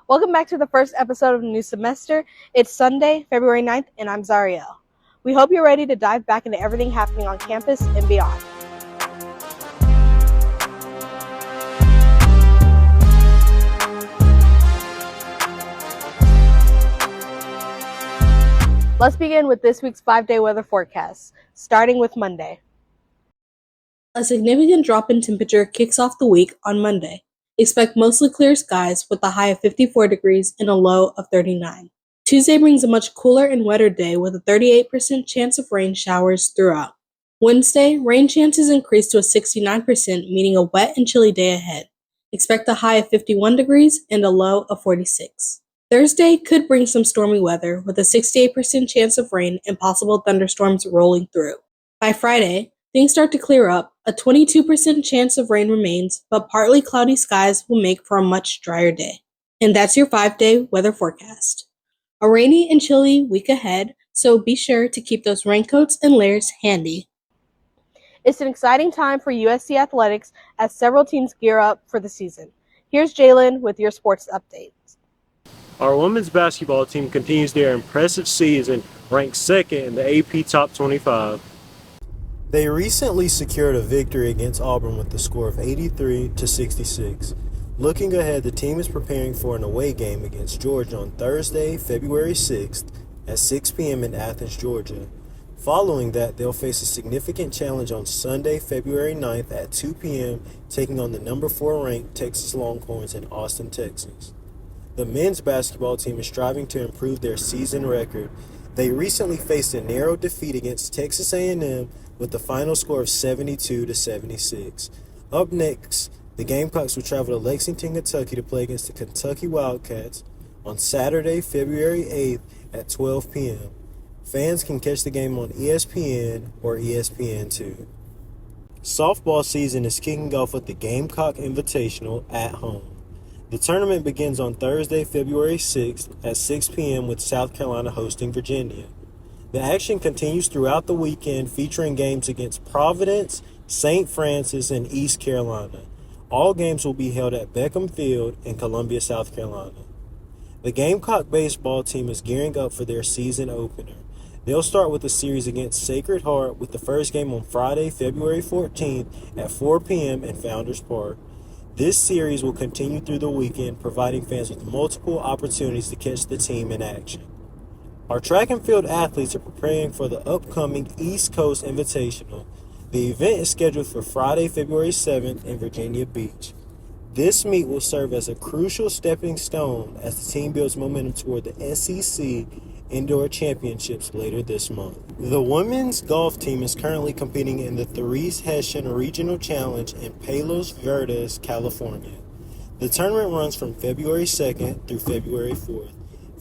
Welcome back to the first episode of the new semester. It's Sunday, February 9th, and I'm Zyreail. We hope you're ready to dive back into everything happening on campus and beyond. Let's begin with this week's 5-day weather forecast, starting with Monday. A significant drop in temperature kicks off the week on Monday. Expect mostly clear skies with a high of 54 degrees and a low of 39. Tuesday brings a much cooler and wetter day with a 38% chance of rain showers throughout. Wednesday, rain chances increase to a 69%, meaning a wet and chilly day ahead. Expect a high of 51 degrees and a low of 46. Thursday could bring some stormy weather with a 68% chance of rain and possible thunderstorms rolling through. By Friday, things start to clear up. A 22% chance of rain remains, but partly cloudy skies will make for a much drier day. And that's your 5-day weather forecast. A rainy and chilly week ahead, so be sure to keep those raincoats and layers handy. It's an exciting time for USC Athletics as several teams gear up for the season. Here's Jalen with your sports updates. Our women's basketball team continues their impressive season, ranked second in the AP Top 25. They recently secured a victory against Auburn with the score of 83-66. Looking ahead, the team is preparing for an away game against Georgia on Thursday, February 6th at 6 p.m. in Athens, Georgia. Following that, they'll face a significant challenge on Sunday, February 9th at 2 p.m., taking on the number 4 ranked Texas Longhorns in Austin, Texas. The men's basketball team is striving to improve their season record. They recently faced a narrow defeat against Texas A&M with the final score of 72-76. Up next, the Gamecocks will travel to Lexington, Kentucky to play against the Kentucky Wildcats on Saturday, February 8th at 12 p.m. Fans can catch the game on ESPN or ESPN2. Softball season is kicking off with the Gamecock Invitational at home. The tournament begins on Thursday, February 6th at 6 p.m. with South Carolina hosting Virginia. The action continues throughout the weekend, featuring games against Providence, St. Francis, and East Carolina. All games will be held at Beckham Field in Columbia, South Carolina. The Gamecock baseball team is gearing up for their season opener. They'll start with a series against Sacred Heart with the first game on Friday, February 14th at 4 p.m. in Founders Park. This series will continue through the weekend, providing fans with multiple opportunities to catch the team in action. Our track and field athletes are preparing for the upcoming East Coast Invitational. The event is scheduled for Friday, February 7th in Virginia Beach. This meet will serve as a crucial stepping stone as the team builds momentum toward the SEC Indoor Championships later this month. The women's golf team is currently competing in the Therese Hessian Regional Challenge in Palos Verdes, California. The tournament runs from February 2nd through February 4th.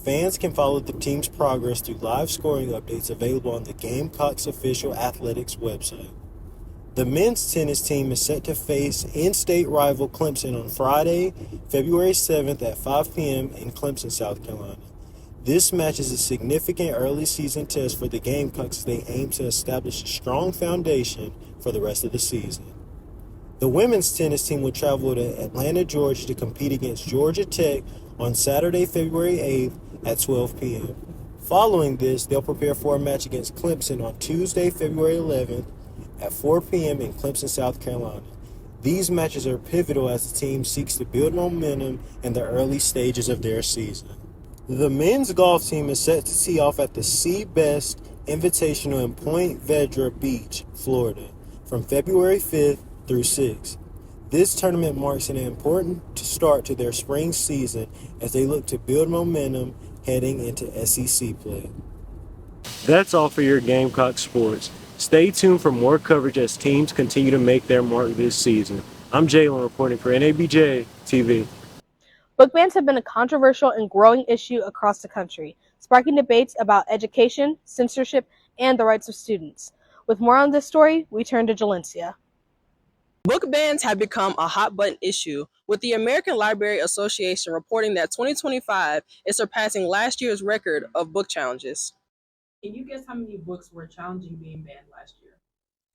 Fans can follow the team's progress through live scoring updates available on the Gamecocks official athletics website. The men's tennis team is set to face in-state rival Clemson on Friday, February 7th at 5 p.m. in Clemson, South Carolina. This match is a significant early season test for the Gamecocks as they aim to establish a strong foundation for the rest of the season. The women's tennis team will travel to Atlanta, Georgia to compete against Georgia Tech on Saturday, February 8th at 12 p.m. Following this, they'll prepare for a match against Clemson on Tuesday, February 11th at 4 p.m. in Clemson, South Carolina. These matches are pivotal as the team seeks to build momentum in the early stages of their season. The men's golf team is set to tee off at the Sea Best Invitational in Point Vedra Beach, Florida, from February 5th through 6th. This tournament marks an important start to their spring season as they look to build momentum heading into SEC play. That's all for your Gamecock sports. Stay tuned for more coverage as teams continue to make their mark this season. I'm Jalen reporting for NABJ TV. Book bans have been a controversial and growing issue across the country, sparking debates about education, censorship, and the rights of students. With more on this story, we turn to Jalencia. Book bans have become a hot-button issue, with the American Library Association reporting that 2025 is surpassing last year's record of book challenges. Can you guess how many books were challenging being banned last year?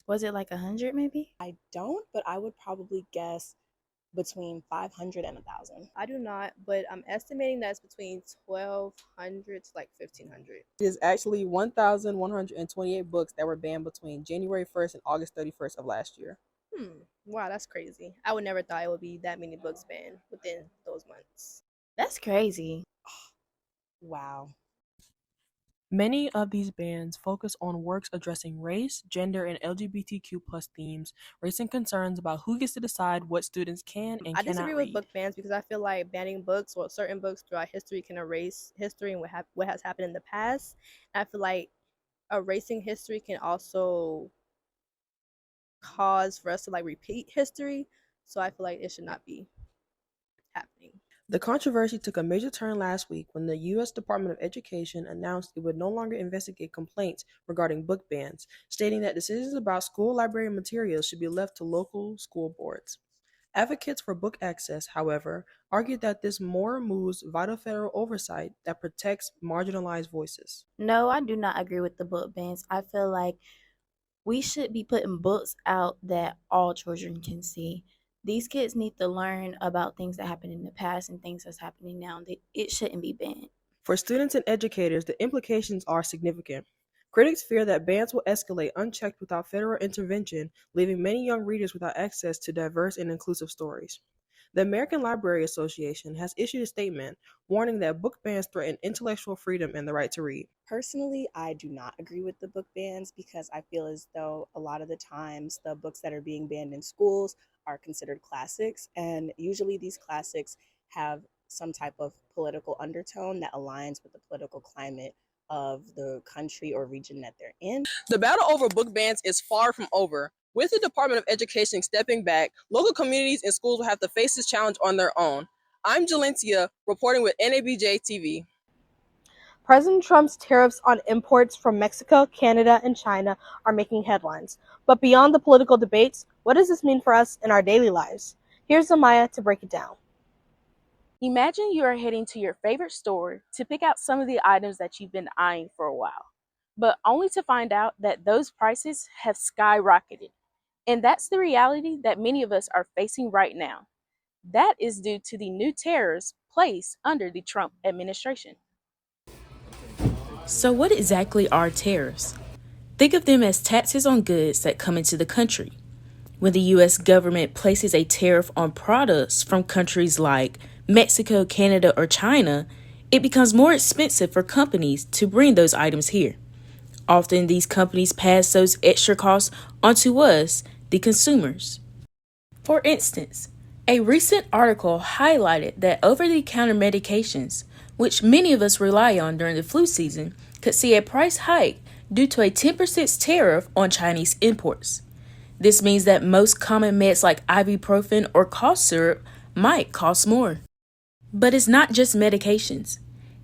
Was it like 100 maybe? I don't, but I would probably guess between 500 and 1,000. I do not, but I'm estimating that's between 1,200 to like 1,500. It is actually 1,128 books that were banned between January 1st and August 31st of last year. Wow, that's crazy. I would never thought it would be that many books banned within those months. That's crazy. Wow. Many of these bans focus on works addressing race, gender, and LGBTQ plus themes, raising concerns about who gets to decide what students can and I cannot disagree read. with book bans because I feel like banning books or certain books throughout history can erase history and what has happened in the past. And I feel like erasing history can also cause for us to like repeat history. So I feel like it should not be happening. The controversy took a major turn last week when the U.S. Department of Education announced it would no longer investigate complaints regarding book bans, stating that decisions about school library materials should be left to local school boards. Advocates for book access, however, argued that this more removes vital federal oversight that protects marginalized voices. No, I do not agree with the book bans. I feel like we should be putting books out that all children can see. These kids need to learn about things that happened in the past and things that's happening now. It shouldn't be banned. For students and educators, the implications are significant. Critics fear that bans will escalate unchecked without federal intervention, leaving many young readers without access to diverse and inclusive stories. The American Library Association has issued a statement warning that book bans threaten intellectual freedom and the right to read. Personally, I do not agree with the book bans because I feel as though a lot of the times the books that are being banned in schools are considered classics, and usually these classics have some type of political undertone that aligns with the political climate of the country or region that they're in. The battle over book bans is far from over. With the Department of Education stepping back, local communities and schools will have to face this challenge on their own. I'm Jalencia, reporting with NABJ TV. President Trump's tariffs on imports from Mexico, Canada, and China are making headlines. But beyond the political debates, what does this mean for us in our daily lives? Here's Zemia to break it down. Imagine you are heading to your favorite store to pick out some of the items that you've been eyeing for a while, but only to find out that those prices have skyrocketed. And that's the reality that many of us are facing right now. That is due to the new tariffs placed under the Trump administration. So what exactly are tariffs? Think of them as taxes on goods that come into the country. When the U.S. government places a tariff on products from countries like Mexico, Canada, or China, it becomes more expensive for companies to bring those items here. Often these companies pass those extra costs onto us, the consumers. For instance, a recent article highlighted that over-the-counter medications, which many of us rely on during the flu season, could see a price hike due to a 10% tariff on Chinese imports. This means that most common meds like ibuprofen or cough syrup might cost more. But it's not just medications.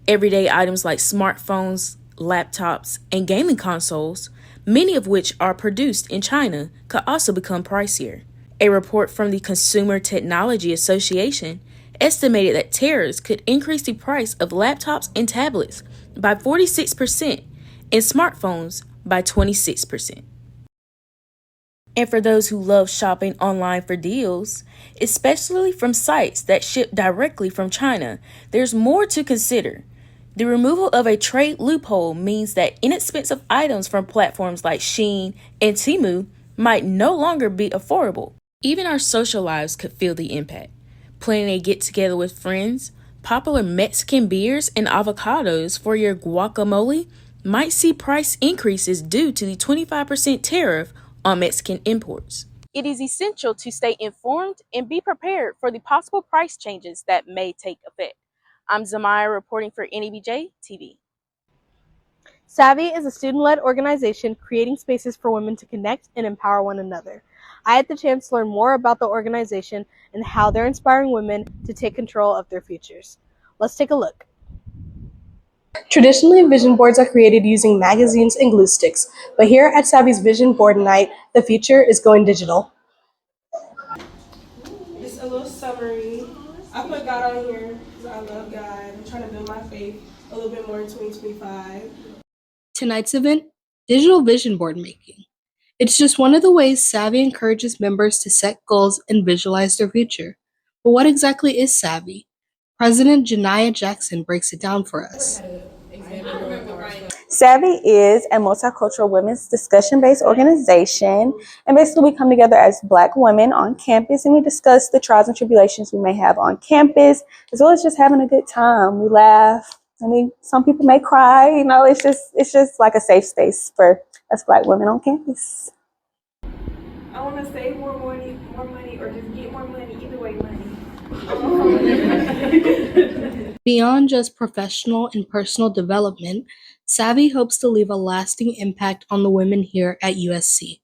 Everyday items like smartphones, laptops, and gaming consoles, many of which are produced in China, could also become pricier. A report from the Consumer Technology Association estimated that tariffs could increase the price of laptops and tablets by 46% and smartphones by 26%. And for those who love shopping online for deals, especially from sites that ship directly from China, there's more to consider. The removal of a trade loophole means that inexpensive items from platforms like Shein and Temu might no longer be affordable. Even our social lives could feel the impact. Planning a get-together with friends, popular Mexican beers and avocados for your guacamole might see price increases due to the 25% tariff on Mexican imports. It is essential to stay informed and be prepared for the possible price changes that may take effect. I'm Zemia reporting for NABJ TV. Savvy is a student-led organization creating spaces for women to connect and empower one another. I had the chance to learn more about the organization and how they're inspiring women to take control of their futures. Let's take a look. Traditionally, vision boards are created using magazines and glue sticks, but here at Savvy's Vision Board Night, the future is going digital. Just a little summary. I put God on here because I love God. I'm trying to build my faith a little bit more in 2025. Tonight's event, digital vision board making. It's just one of the ways Savvy encourages members to set goals and visualize their future. But what exactly is Savvy? President Janiyah Jackson breaks it down for us. Savvy is a multicultural women's discussion-based organization, and basically we come together as Black women on campus and we discuss the trials and tribulations we may have on campus, as well as just having a good time. We laugh. I mean, some people may cry. You know, it's just like a safe space for us Black women on campus. I want to save more money, or just get more money. Either way, money. Beyond just professional and personal development, Savvy hopes to leave a lasting impact on the women here at USC.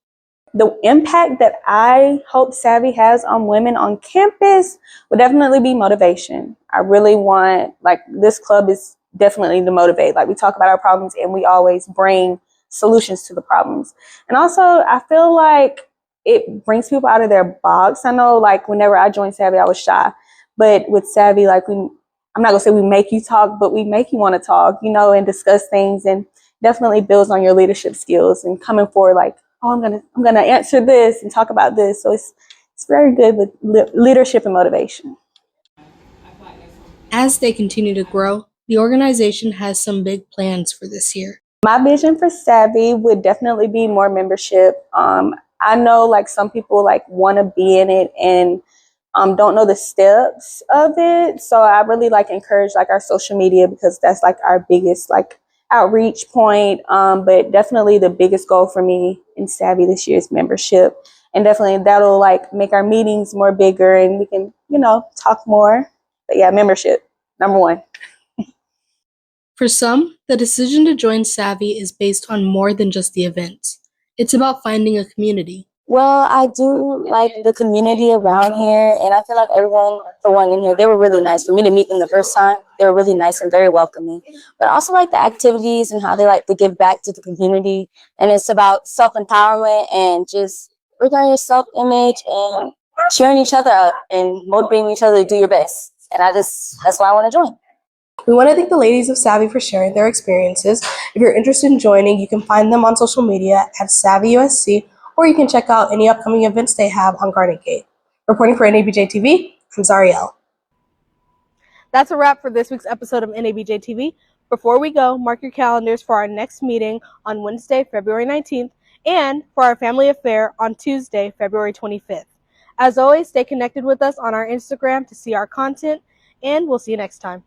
The impact that I hope Savvy has on women on campus would definitely be motivation. I really want, this club is definitely to motivate. We talk about our problems and we always bring solutions to the problems. And also, I feel like it brings people out of their box. I know, whenever I joined Savvy, I was shy. But with Savvy, I'm not going to say we make you talk, but we make you want to talk, and discuss things, and definitely builds on your leadership skills and coming forward oh, I'm gonna answer this and talk about this. So it's very good with leadership and motivation. As they continue to grow, the organization has some big plans for this year. My vision for Savvy would definitely be more membership. I know some people want to be in it and don't know the steps of it. So I really encourage our social media, because that's our biggest outreach point. But definitely the biggest goal for me in Savvy this year is membership. And definitely that'll make our meetings more bigger and we can, talk more. But yeah, membership, number one. For some, the decision to join Savvy is based on more than just the events. It's about finding a community. Well, I do like the community around here, and I feel like everyone in here, they were really nice. For me to meet them the first time, they were really nice and very welcoming. But I also like the activities and how they like to give back to the community. And it's about self-empowerment and just working on your self-image and cheering each other up and motivating each other to do your best. And that's why I want to join. We want to thank the ladies of Savvy for sharing their experiences. If you're interested in joining, you can find them on social media at Savvy USC, or you can check out any upcoming events they have on Garden Gate. Reporting for NABJ TV, I'm Zyreail. That's a wrap for this week's episode of NABJ TV. Before we go, mark your calendars for our next meeting on Wednesday, February 19th, and for our family affair on Tuesday, February 25th. As always, stay connected with us on our Instagram to see our content, and we'll see you next time.